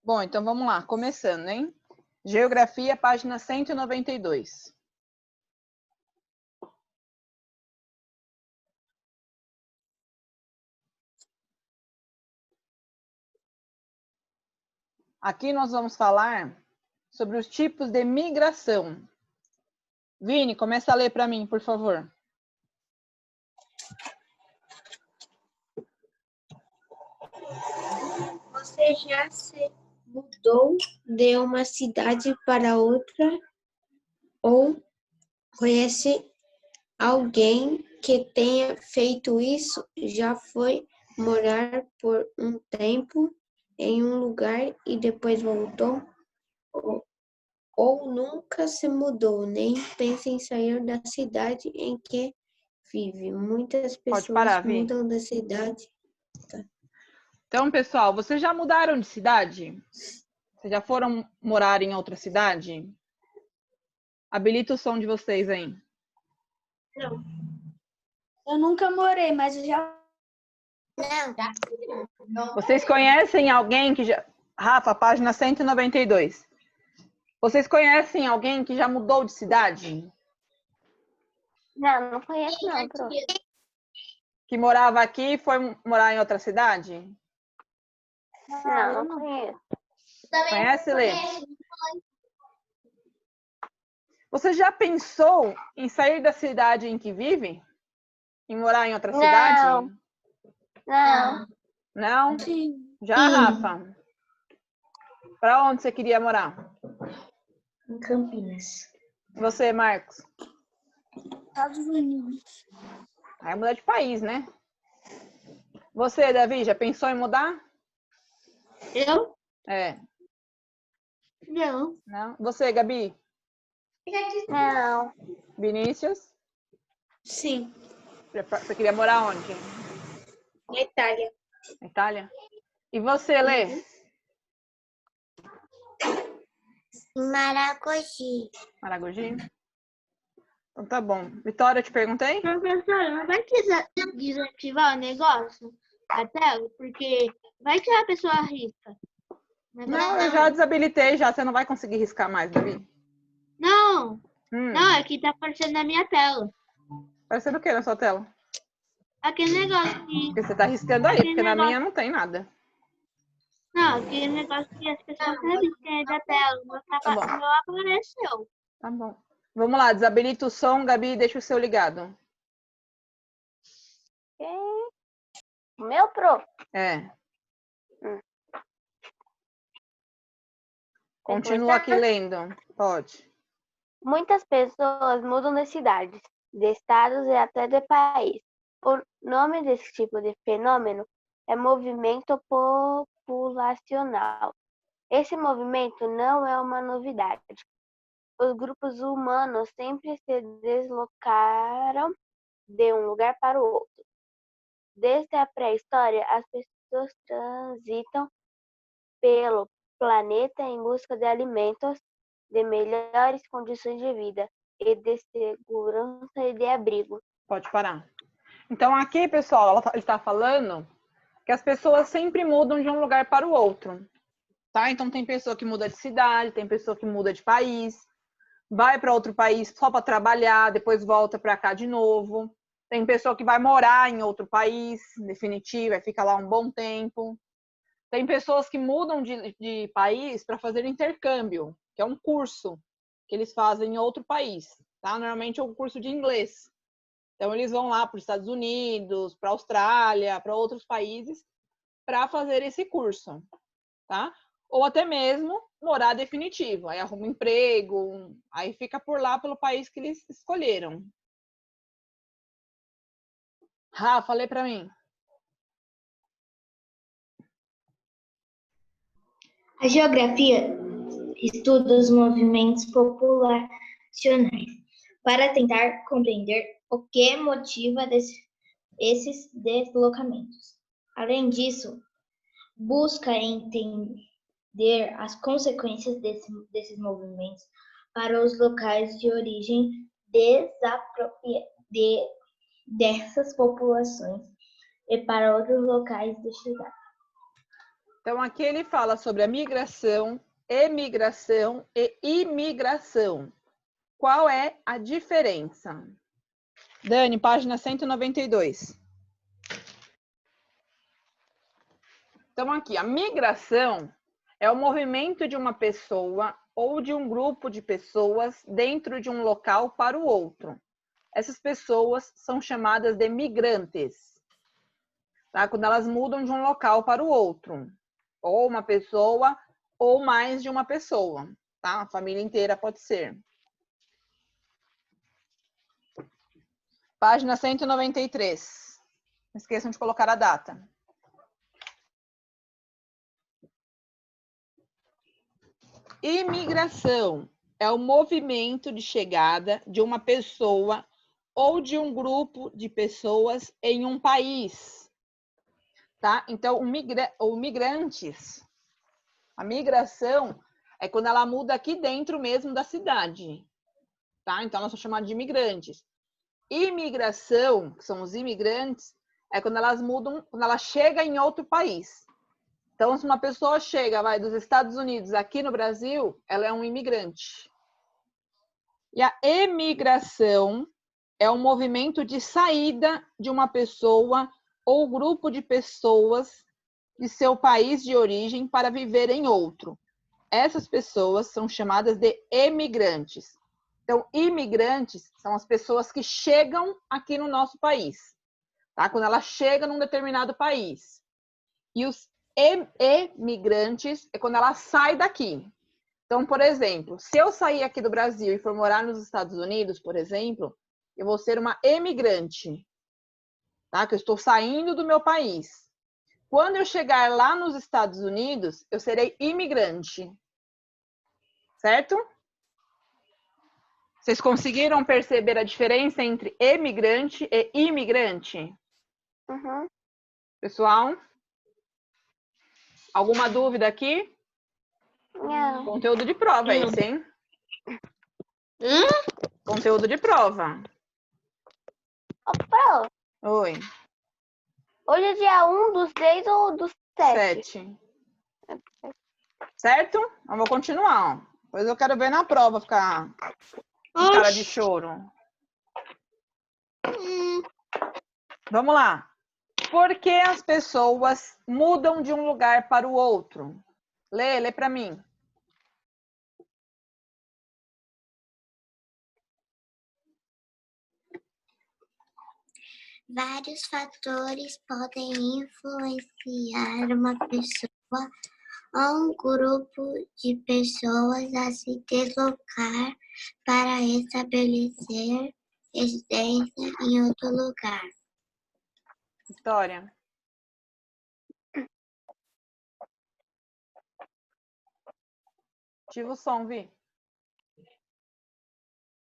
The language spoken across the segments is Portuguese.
Bom, então vamos lá, começando, hein? Geografia, página 192. Aqui nós vamos falar sobre os tipos de migração. Vini, começa a ler para mim, por favor. Você já se mudou de uma cidade para outra ou conhece alguém que tenha feito isso? Já foi morar por um tempo em um lugar e depois voltou? Ou nunca se mudou, nem pensa em sair da cidade em que vive? Muitas Pode pessoas parar, Vi. mudam da cidade. Então, pessoal, vocês já mudaram de cidade? Vocês já foram morar em outra cidade? Habilita o som de vocês aí. Não. Eu nunca morei, mas eu já... Não. Vocês conhecem alguém que já... Rafa, página 192. Vocês conhecem alguém que já mudou de cidade? Não conheço não, prof. Que morava aqui e foi morar em outra cidade? Não conheço. Conhece, Lê? Você já pensou em sair da cidade em que vive? Em morar em outra cidade? Não. Não? Sim. Já, Rafa? Para onde você queria morar? Em Campinas. E você, Marcos? Estados Unidos. Aí mudar de país, né? Você, Davi, já pensou em mudar? Eu? É. Não. Não? Você, Gabi? Não. Vinícius? Sim. Você queria morar onde? Na Itália. Na Itália? E você, Lê? Em Maragogi. Maragogi? Então tá bom. Vitória, eu te perguntei? Professora, não vai desativar o negócio, a tela? Porque vai que a pessoa arrisca. Não, eu já desabilitei já. Você não vai conseguir riscar mais, Davi. Não, não, é que tá aparecendo na minha tela. Parecendo o que na sua tela? Aquele negócio que... Porque você tá riscando aí, porque na minha não tem nada. Não, aquele negócio que as pessoas riscam aí da tela. Tá bom. O meu apareceu. Tá bom. Vamos lá, desabilita o som, Gabi, e deixa o seu ligado. Meu, prof. É. Continua aqui lendo. Pode. Muitas pessoas mudam de cidades, de estados e até de país. O nome desse tipo de fenômeno é movimento populacional. Esse movimento não é uma novidade. Os grupos humanos sempre se deslocaram de um lugar para o outro. Desde a pré-história, as pessoas transitam pelo planeta em busca de alimentos, de melhores condições de vida e de segurança e de abrigo. Pode parar. Então aqui, pessoal, ele está falando que as pessoas sempre mudam de um lugar para o outro. Tá? Então tem pessoa que muda de cidade, tem pessoa que muda de país, vai para outro país só para trabalhar, depois volta para cá de novo. Tem pessoa que vai morar em outro país, definitivo, vai ficar lá um bom tempo. Tem pessoas que mudam de país para fazer intercâmbio, que é um curso que eles fazem em outro país. Tá? Normalmente é um curso de inglês. Então eles vão lá para os Estados Unidos, para a Austrália, para outros países, para fazer esse curso. Tá? Ou até mesmo morar definitivo. Aí arruma um emprego, aí fica por lá pelo país que eles escolheram. Rafa, lê para mim. A geografia estuda os movimentos populacionais para tentar compreender o que motiva esses deslocamentos. Além disso, busca entender as consequências desses movimentos para os locais de origem dessas populações e para outros locais de chegada. Então, aqui ele fala sobre a migração, emigração e imigração. Qual é a diferença? Dani, página 192. Então, aqui, a migração é o movimento de uma pessoa ou de um grupo de pessoas dentro de um local para o outro. Essas pessoas são chamadas de migrantes, tá? Quando elas mudam de um local para o outro. Ou uma pessoa, ou mais de uma pessoa, tá? A família inteira pode ser. Página 193. Não esqueçam de colocar a data. Imigração é o movimento de chegada de uma pessoa ou de um grupo de pessoas em um país, tá? Então, o migrantes, a migração é quando ela muda aqui dentro mesmo da cidade, tá? Então, nós somos chamados de imigrantes. Imigração, que são os imigrantes, é quando elas mudam, quando ela chega em outro país. Então, se uma pessoa chega, vai dos Estados Unidos aqui no Brasil, ela é um imigrante. E a emigração é um movimento de saída de uma pessoa ou grupo de pessoas de seu país de origem para viver em outro. Essas pessoas são chamadas de emigrantes. Então, imigrantes são as pessoas que chegam aqui no nosso país, tá? Quando ela chega num determinado país. E os emigrantes é quando ela sai daqui. Então, por exemplo, se eu sair aqui do Brasil e for morar nos Estados Unidos, por exemplo, eu vou ser uma emigrante, tá? Que eu estou saindo do meu país. Quando eu chegar lá nos Estados Unidos, eu serei imigrante. Certo? Vocês conseguiram perceber a diferença entre emigrante e imigrante? Uhum. Pessoal? Alguma dúvida aqui? Não. Conteúdo de prova esse, hein? Conteúdo de prova. Ô, Pro, Oi. hoje é dia 1 dos 10 ou dos 7? 7. Certo? Eu vou continuar, ó. Depois eu quero ver na prova ficar com cara de choro. Vamos lá. Por que as pessoas mudam de um lugar para o outro? Lê para mim. Vários fatores podem influenciar uma pessoa ou um grupo de pessoas a se deslocar para estabelecer residência em outro lugar. Vitória. Ativa o som, Vi.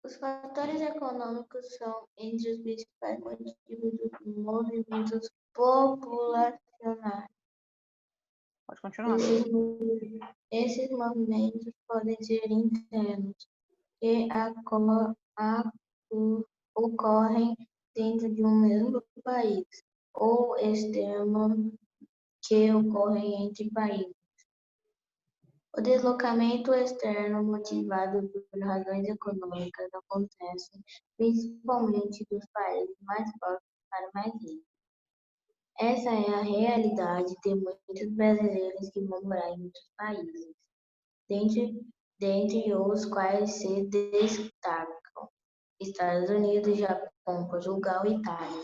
Os fatores econômicos são entre os principais motivos dos movimentos populacionais. Pode continuar. Esses movimentos podem ser internos, que ocorrem dentro de um mesmo país, ou externos, que ocorrem entre países. O deslocamento externo motivado por razões econômicas acontece principalmente dos países mais pobres para mais ricos. Essa é a realidade de muitos brasileiros que vão morar em outros países, dentre os quais se destacam Estados Unidos, Japão, Portugal e Itália.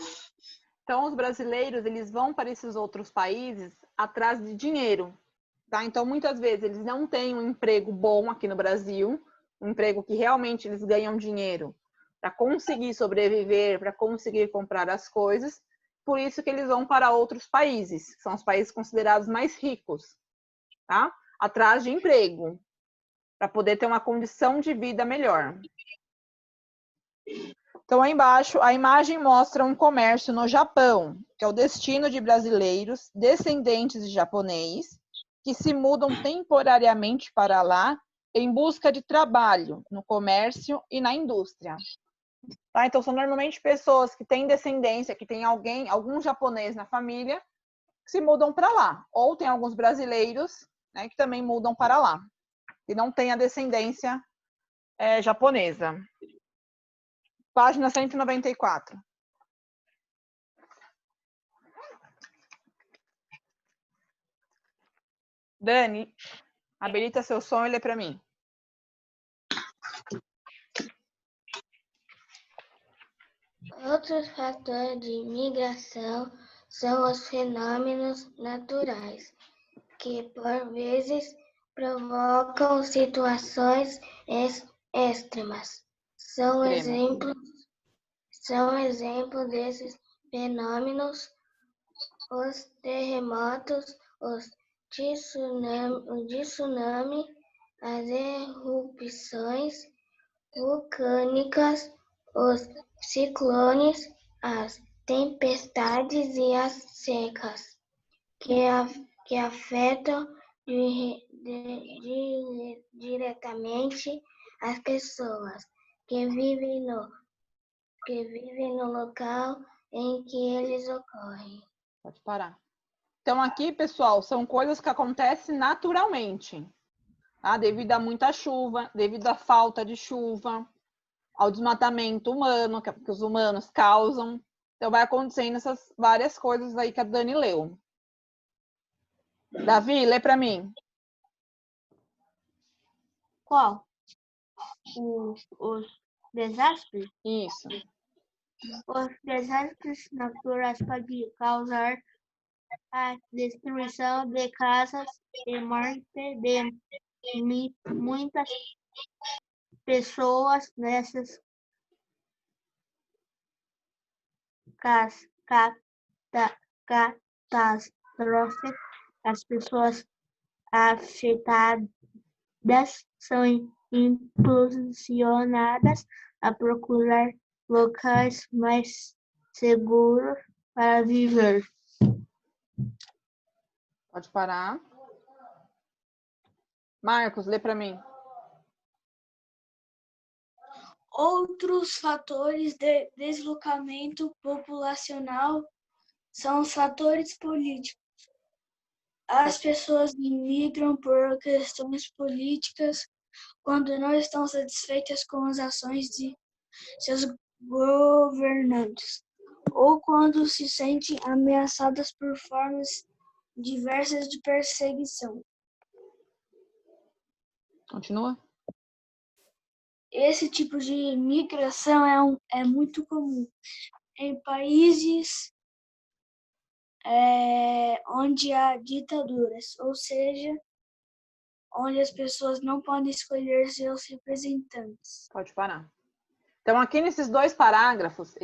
Então, os brasileiros, eles vão para esses outros países atrás de dinheiro, tá? Então, muitas vezes, eles não têm um emprego bom aqui no Brasil, um emprego que realmente eles ganham dinheiro para conseguir sobreviver, para conseguir comprar as coisas, por isso que eles vão para outros países, que são os países considerados mais ricos, tá? Atrás de emprego, para poder ter uma condição de vida melhor. Então, aí embaixo, a imagem mostra um comércio no Japão, que é o destino de brasileiros descendentes de japonês, que se mudam temporariamente para lá em busca de trabalho no comércio e na indústria. Tá? Então, são normalmente pessoas que têm descendência, que tem algum japonês na família, que se mudam para lá. Ou tem alguns brasileiros, né, que também mudam para lá. E não tem a descendência japonesa. Página 194. Dani, habilita seu som e lê para mim. Outros fatores de migração são os fenômenos naturais, que por vezes provocam situações extremas. São exemplos desses fenômenos os terremotos, os tsunami, as erupções vulcânicas, os ciclones, as tempestades e as secas, que afetam diretamente as pessoas que vivem no local em que eles ocorrem. Pode parar. Então, aqui, pessoal, são coisas que acontecem naturalmente, tá? Devido a muita chuva, devido à falta de chuva, ao desmatamento humano, que os humanos causam. Então, vai acontecendo essas várias coisas aí que a Dani leu. Davi, lê para mim. Qual? Os desastres? Isso. Os desastres naturais podem causar a destruição de casas e morte de muitas pessoas. Nessas catástrofes, as pessoas afetadas são impulsionadas a procurar locais mais seguros para viver. Pode parar. Marcos, lê para mim. Outros fatores de deslocamento populacional são os fatores políticos. As pessoas migram por questões políticas quando não estão satisfeitas com as ações de seus governantes, ou quando se sentem ameaçadas por formas diversas de perseguição. Continua. Esse tipo de migração é muito comum em países onde há ditaduras, ou seja, onde as pessoas não podem escolher seus representantes. Pode parar. Então, aqui nesses 2 parágrafos,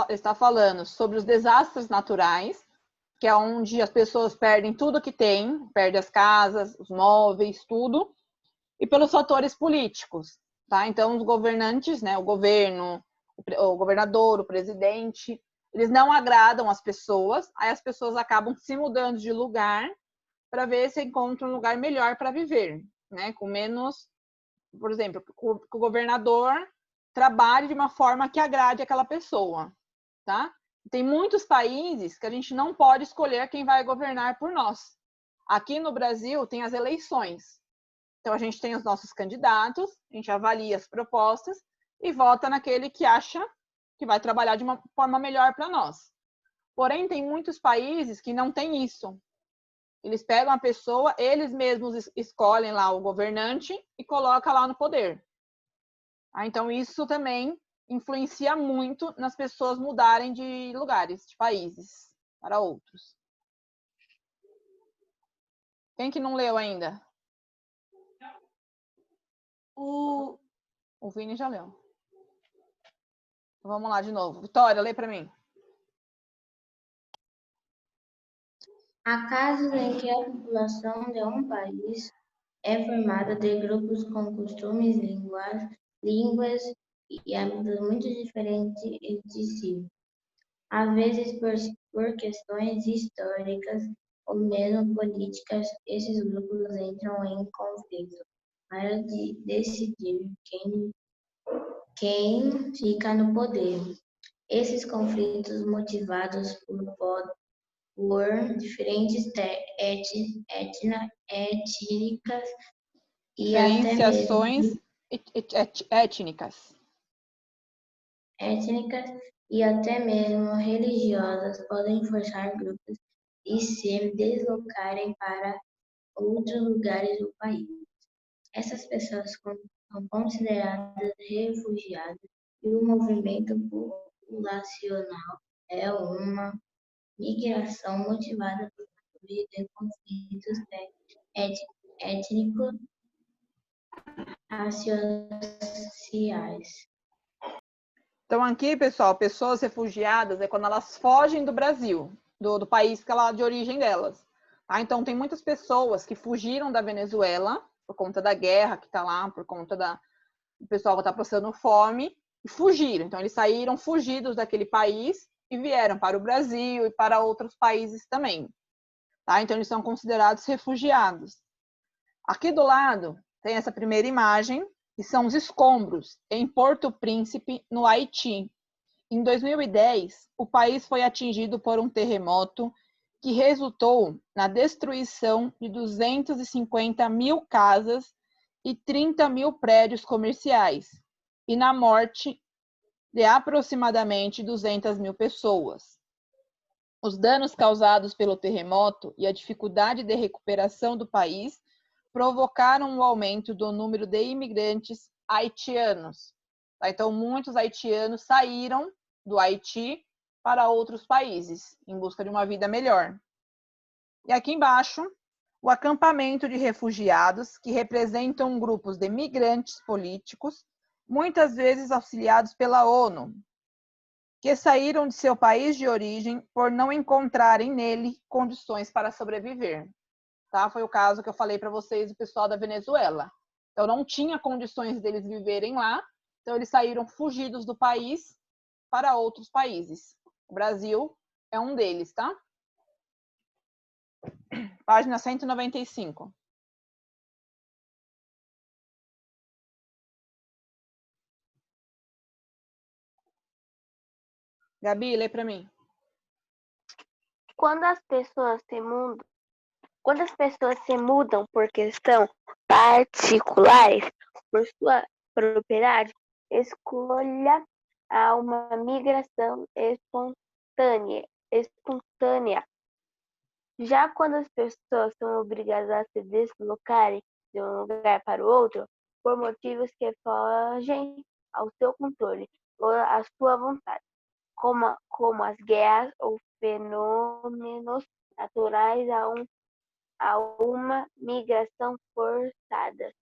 está falando sobre os desastres naturais, que é onde as pessoas perdem tudo que têm, perdem as casas, os móveis, tudo, e pelos fatores políticos, tá? Então, os governantes, né, o governo, o governador, o presidente, eles não agradam as pessoas, aí as pessoas acabam se mudando de lugar para ver se encontram um lugar melhor para viver, né? Com menos, por exemplo, que o governador trabalhe de uma forma que agrade aquela pessoa, tá? Tem muitos países que a gente não pode escolher quem vai governar por nós. Aqui no Brasil tem as eleições. Então a gente tem os nossos candidatos, a gente avalia as propostas e vota naquele que acha que vai trabalhar de uma forma melhor para nós. Porém, tem muitos países que não tem isso. Eles pegam a pessoa, eles mesmos escolhem lá o governante e colocam lá no poder. Então, isso também influencia muito nas pessoas mudarem de lugares, de países, para outros. Quem que não leu ainda? O Vini já leu. Vamos lá de novo. Vitória, lê para mim. Há casos em que a população de um país é formada de grupos com costumes, línguas e hábitos muito diferentes de si. Às vezes, por questões históricas ou mesmo políticas, esses grupos entram em conflito para decidir quem fica no poder. Esses conflitos motivados por diferentes étnicas e até Diferenciações mesmo étnicas. religiosas podem forçar grupos a se deslocarem para outros lugares do país. Essas pessoas são consideradas refugiadas e o movimento populacional é uma migração motivada por fatores de conflitos étnicos, raciais. Então, aqui, pessoal, pessoas refugiadas é quando elas fogem do Brasil, do país que ela, de origem delas. Tá? Então, tem muitas pessoas que fugiram da Venezuela por conta da guerra que está lá, por conta do pessoal que está passando fome, e fugiram. Então, eles saíram fugidos daquele país e vieram para o Brasil e para outros países também. Tá? Então, eles são considerados refugiados. Aqui do lado tem essa primeira imagem, que são os escombros em Porto Príncipe, no Haiti. Em 2010, o país foi atingido por um terremoto que resultou na destruição de 250 mil casas e 30 mil prédios comerciais, e na morte de aproximadamente 200 mil pessoas. Os danos causados pelo terremoto e a dificuldade de recuperação do país provocaram um aumento do número de imigrantes haitianos. Então, muitos haitianos saíram do Haiti para outros países, em busca de uma vida melhor. E aqui embaixo, o acampamento de refugiados, que representam grupos de migrantes políticos, muitas vezes auxiliados pela ONU, que saíram de seu país de origem por não encontrarem nele condições para sobreviver. Tá? Foi o caso que eu falei para vocês do pessoal da Venezuela. Então, não tinha condições deles viverem lá, então eles saíram fugidos do país para outros países. O Brasil é um deles, tá? Página 195. Gabi, lê para mim. Quando as pessoas se mudam por questão particulares, por sua propriedade, escolha a uma migração espontânea. Já quando as pessoas são obrigadas a se deslocarem de um lugar para o outro, por motivos que fogem ao seu controle ou à sua vontade, como as guerras ou fenômenos naturais a uma migração forçada.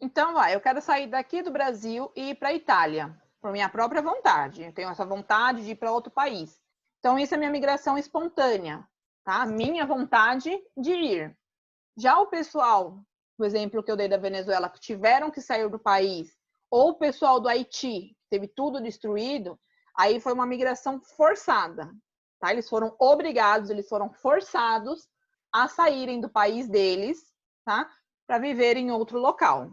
Então, eu quero sair daqui do Brasil e ir para a Itália, por minha própria vontade. Eu tenho essa vontade de ir para outro país. Então, isso é minha migração espontânea, tá? Minha vontade de ir. Já o pessoal, o exemplo que eu dei da Venezuela, que tiveram que sair do país, ou o pessoal do Haiti, que teve tudo destruído, aí foi uma migração forçada, tá? Eles foram obrigados, eles foram forçados a saírem do país deles, tá? Para viver em outro local,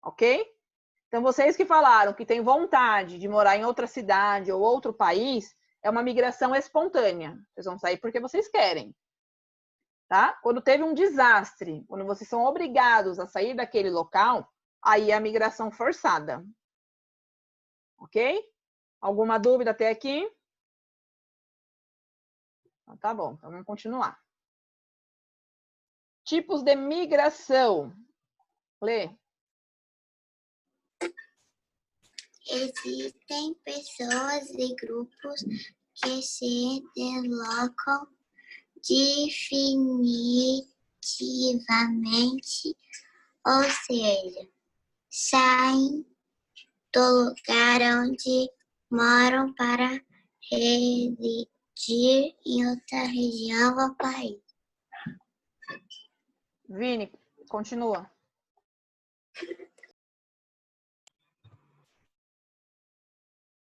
ok? Então, vocês que falaram que têm vontade de morar em outra cidade ou outro país, é uma migração espontânea. Vocês vão sair porque vocês querem. Tá? Quando teve um desastre, quando vocês são obrigados a sair daquele local, aí é a migração forçada. Ok? Alguma dúvida até aqui? Então, tá bom, então vamos continuar. Tipos de migração. Lê. Existem pessoas e grupos que se deslocam definitivamente, ou seja, saem do lugar onde moram para residir em outra região ou país. Vini, continua.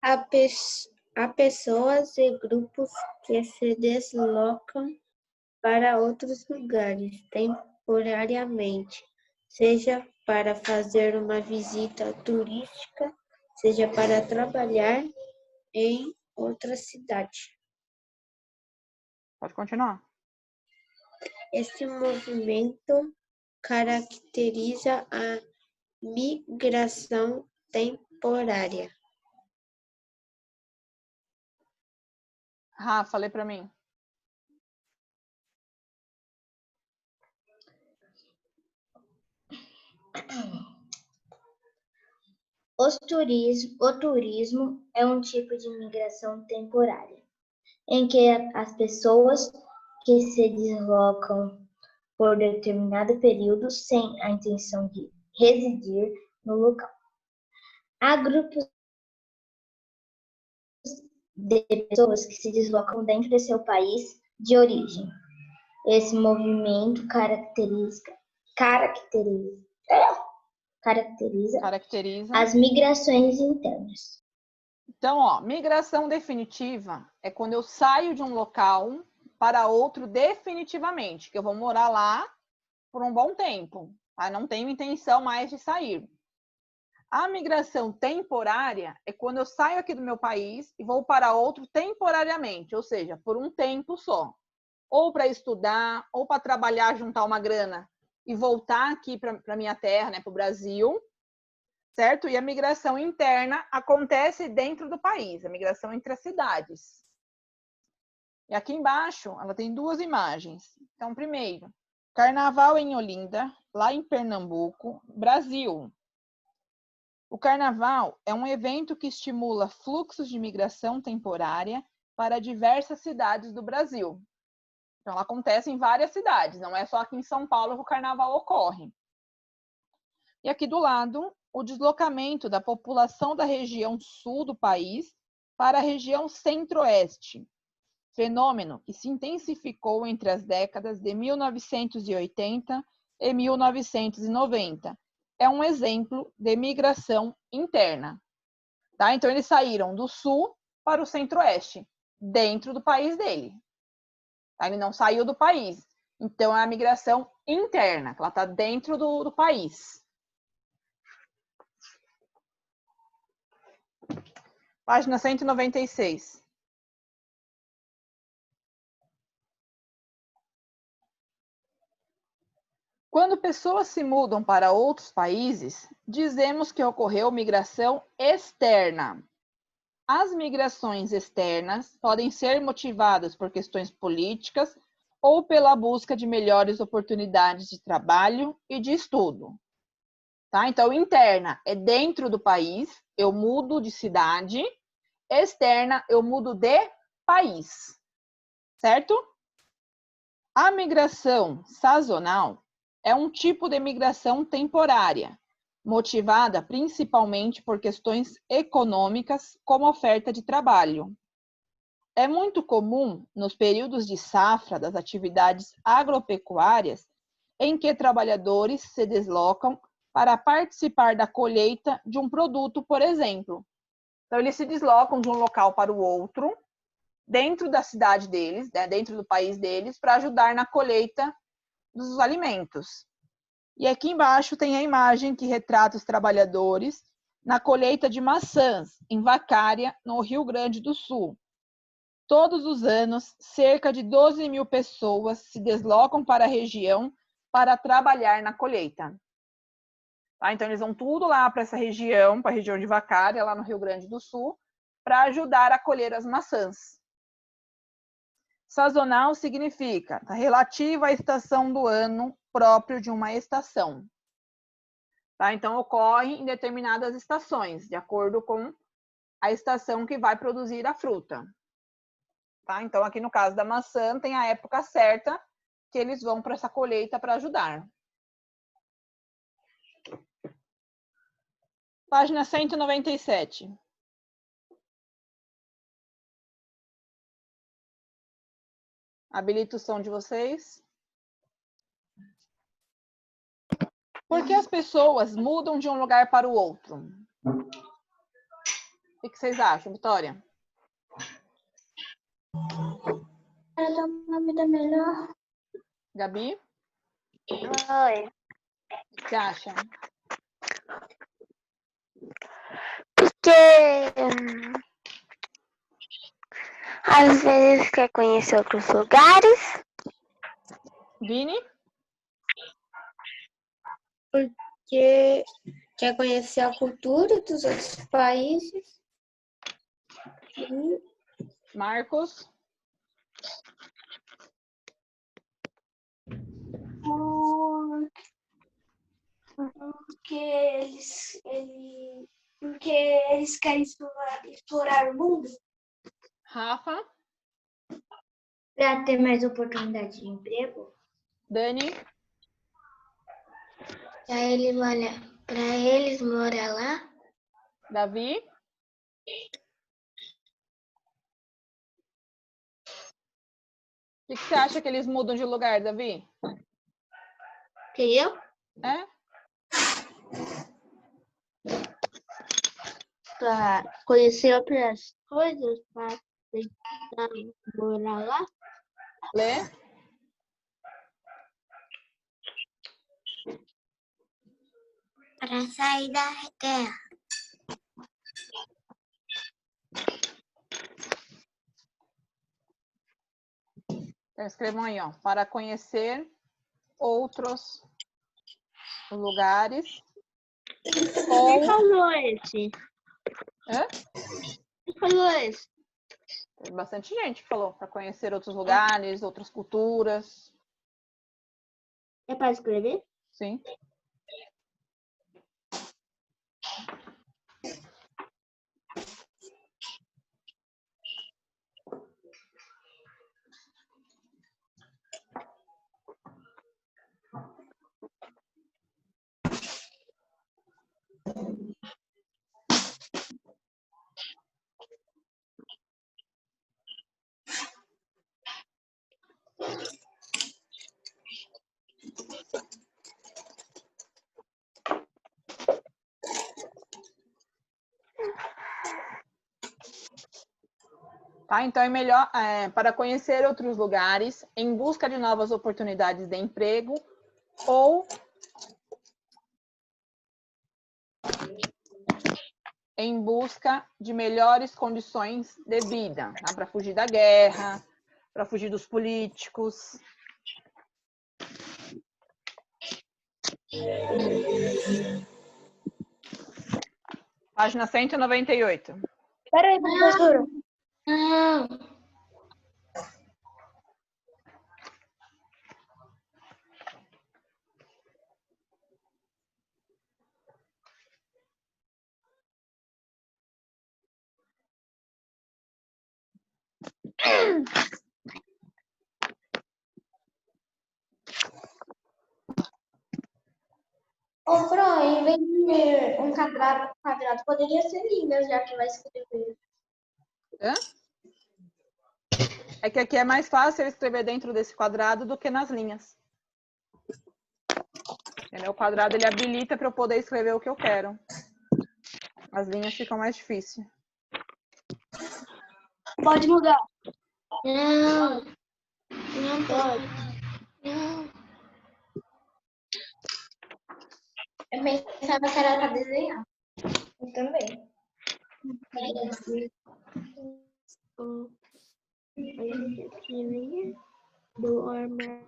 Há pessoas e grupos que se deslocam para outros lugares temporariamente, seja para fazer uma visita turística, seja para trabalhar em outra cidade. Pode continuar. Esse movimento caracteriza a migração temporária. Rafa, lê para mim. O turismo é um tipo de migração temporária, em que as pessoas que se deslocam por determinado período sem a intenção de residir no local. Há grupos de pessoas que se deslocam dentro de seu país de origem. Esse movimento caracteriza as migrações internas. Então, ó, migração definitiva é quando eu saio de um local para outro definitivamente, que eu vou morar lá por um bom tempo, tá? Não tenho intenção mais de sair. A migração temporária é quando eu saio aqui do meu país e vou para outro temporariamente, ou seja, por um tempo só. Ou para estudar, ou para trabalhar, juntar uma grana e voltar aqui para a minha terra, né, para o Brasil, certo? E a migração interna acontece dentro do país, a migração entre as cidades. E aqui embaixo, ela tem duas imagens. Então, primeiro, Carnaval em Olinda, lá em Pernambuco, Brasil. O Carnaval é um evento que estimula fluxos de migração temporária para diversas cidades do Brasil. Então, ela acontece em várias cidades, não é só aqui em São Paulo que o Carnaval ocorre. E aqui do lado, o deslocamento da população da região sul do país para a região centro-oeste, fenômeno que se intensificou entre as décadas de 1980 e 1990. É um exemplo de migração interna. Tá? Então, eles saíram do sul para o centro-oeste, dentro do país dele. Tá? Ele não saiu do país. Então, é a migração interna, que ela está dentro do país. Página 196. Quando pessoas se mudam para outros países, dizemos que ocorreu migração externa. As migrações externas podem ser motivadas por questões políticas ou pela busca de melhores oportunidades de trabalho e de estudo. Tá? Então, interna é dentro do país, eu mudo de cidade. Externa, eu mudo de país. Certo? A migração sazonal é um tipo de migração temporária, motivada principalmente por questões econômicas, como oferta de trabalho. É muito comum, nos períodos de safra das atividades agropecuárias, em que trabalhadores se deslocam para participar da colheita de um produto, por exemplo. Então, eles se deslocam de um local para o outro, dentro da cidade deles, né, dentro do país deles, para ajudar na colheita dos alimentos. E aqui embaixo tem a imagem que retrata os trabalhadores na colheita de maçãs, em Vacária, no Rio Grande do Sul. Todos os anos, cerca de 12 mil pessoas se deslocam para a região para trabalhar na colheita. Tá? Então, eles vão tudo lá para essa região, para a região de Vacária, lá no Rio Grande do Sul, para ajudar a colher as maçãs. Sazonal significa relativa à estação do ano próprio de uma estação. Tá? Então, ocorre em determinadas estações, de acordo com a estação que vai produzir a fruta. Tá? Então, aqui no caso da maçã, tem a época certa que eles vão para essa colheita para ajudar. Página 197. Habilito o som de vocês. Por que as pessoas mudam de um lugar para o outro? O que vocês acham, Vitória? Para dar uma vida melhor. Gabi? Oi. O que você acha? Porque Às vezes quer conhecer outros lugares. Vini? Porque quer conhecer a cultura dos outros países. E Marcos? Porque eles querem explorar o mundo. Rafa? Para ter mais oportunidade de emprego. Dani? Para eles morar lá. Davi? O que você acha que eles mudam de lugar, Davi? Que eu? É? Para conhecer outras coisas, para tentar morar lá. Lê? Para sair da guerra. Então escrevam aí, ó. Para conhecer outros lugares. Ou... Quem falou esse? Hã? Quem falou esse? Tem bastante gente que falou. Para conhecer outros lugares, outras culturas. É para escrever? Sim. Tá? Então é melhor para conhecer outros lugares, em busca de novas oportunidades de emprego ou em busca de melhores condições de vida, tá? Para fugir da guerra, para fugir dos políticos. Página 198. Peraí, professora. Não. Ô, Fran, em vez de um quadrado, poderia ser linhas, já que vai escrever. Hã? É que aqui é mais fácil eu escrever dentro desse quadrado do que nas linhas. Entendeu? O quadrado ele habilita para eu poder escrever o que eu quero. As linhas ficam mais difíceis. Pode mudar. Não. Não pode. Não. Eu pensava que era para desenhar. Eu também. Do armário.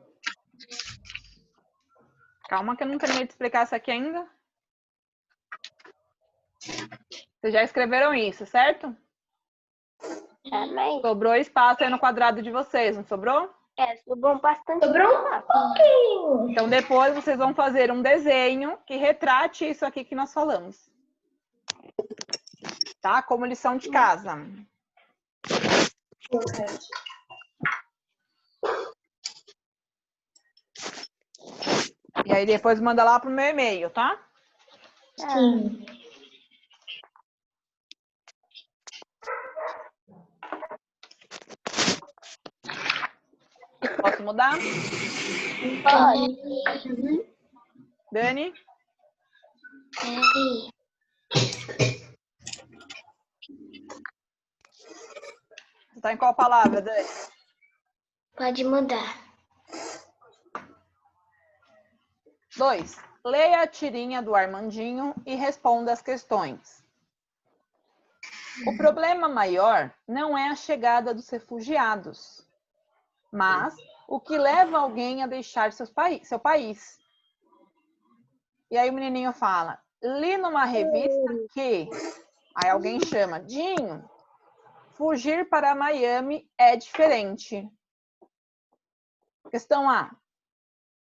Calma que eu não terminei de explicar isso aqui ainda. Vocês já escreveram isso, certo? Também. Sobrou espaço aí no quadrado de vocês, não sobrou? Sobrou bastante. Sobrou um pouquinho. Então depois vocês vão fazer um desenho que retrate isso aqui que nós falamos. Tá? Como lição de casa. E aí depois manda lá pro meu e-mail, tá? Sim. Posso mudar? Pode. Dani? Você tá em qual palavra, Dani? Pode mudar. 2. Leia a tirinha do Armandinho e responda as questões. O problema maior não é a chegada dos refugiados, mas o que leva alguém a deixar seu país. E aí o menininho fala, li numa revista que... Aí alguém chama, Dinho, fugir para Miami é diferente. Questão A.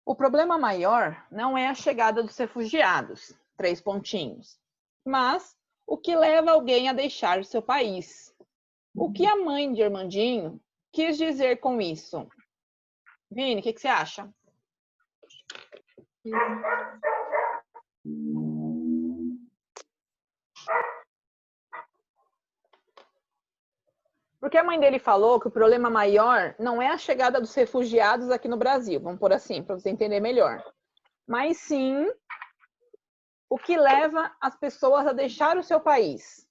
O problema maior não é a chegada dos refugiados, 3 pontinhos, mas o que leva alguém a deixar o seu país. O que a mãe de Armandinho quis dizer com isso? Vini, o que você acha? Porque a mãe dele falou que o problema maior não é a chegada dos refugiados aqui no Brasil, vamos por assim, para você entender melhor. Mas sim o que leva as pessoas a deixar o seu país.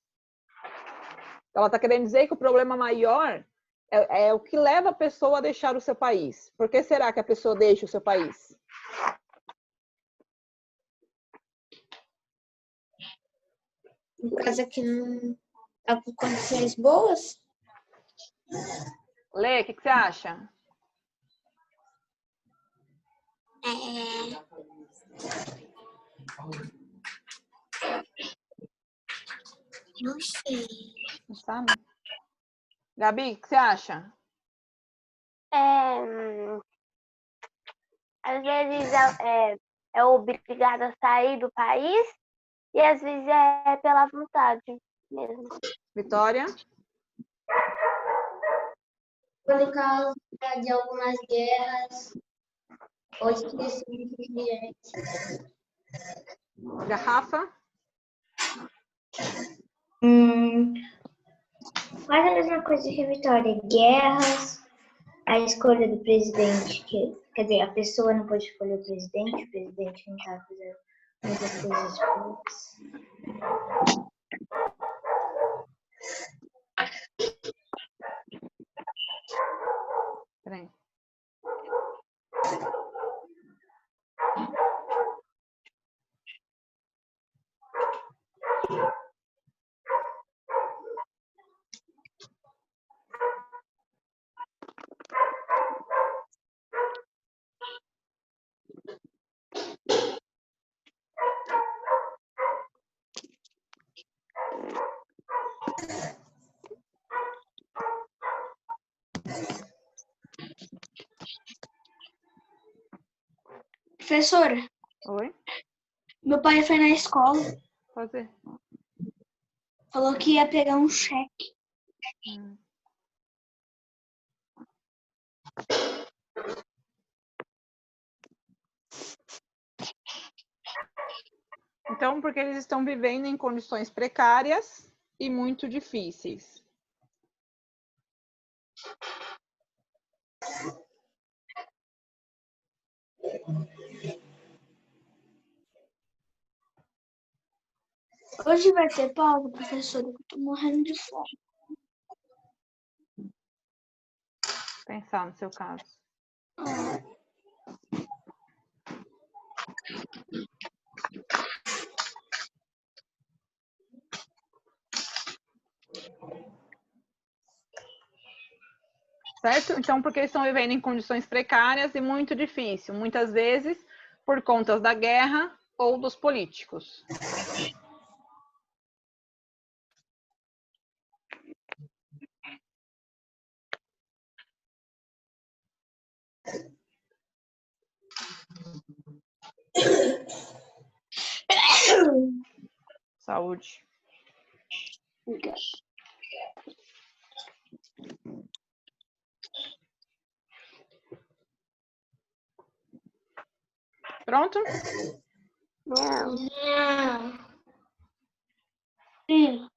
Ela está querendo dizer que o problema maior é o que leva a pessoa a deixar o seu país. Por que será que a pessoa deixa o seu país? Por causa que não está com condições boas? Lê, o que você acha? Não sei. Não sabe? Gabi, o que você acha? Às vezes é obrigado a sair do país e às vezes é pela vontade mesmo. Vitória? Por causa de algumas guerras ou de crescimento. Garrafa? Quase a mesma coisa que a Vitória. Guerras, a escolha do presidente, quer dizer, a pessoa não pode escolher o presidente não está fazendo muitas coisas boas. Peraí. Professora, Oi? meu pai foi na escola, Fazer. falou que ia pegar um cheque. Então, porque eles estão vivendo em condições precárias e muito difíceis. Hoje vai ter prova, professora, eu tô morrendo de fome. Pensar no seu caso. Certo? Então, porque eles estão vivendo em condições precárias e muito difíceis, muitas vezes por conta da guerra ou dos políticos. Saúde. Pronto? Não. Sim.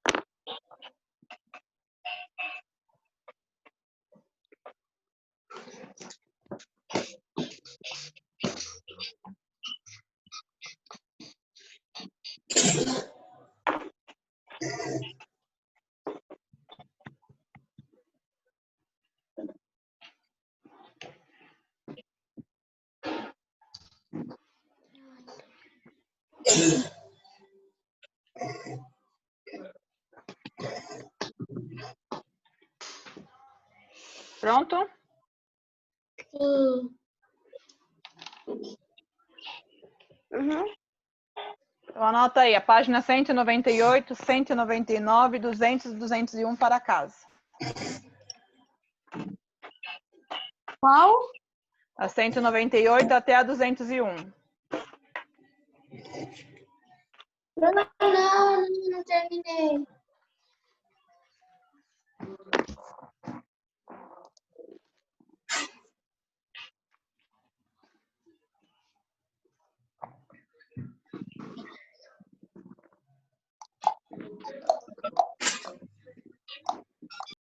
Pronto? Sim. Uhum. Então anota aí, a página 198, 199, 200 e 201 para casa. Qual? A 198 até a 201. Não terminei.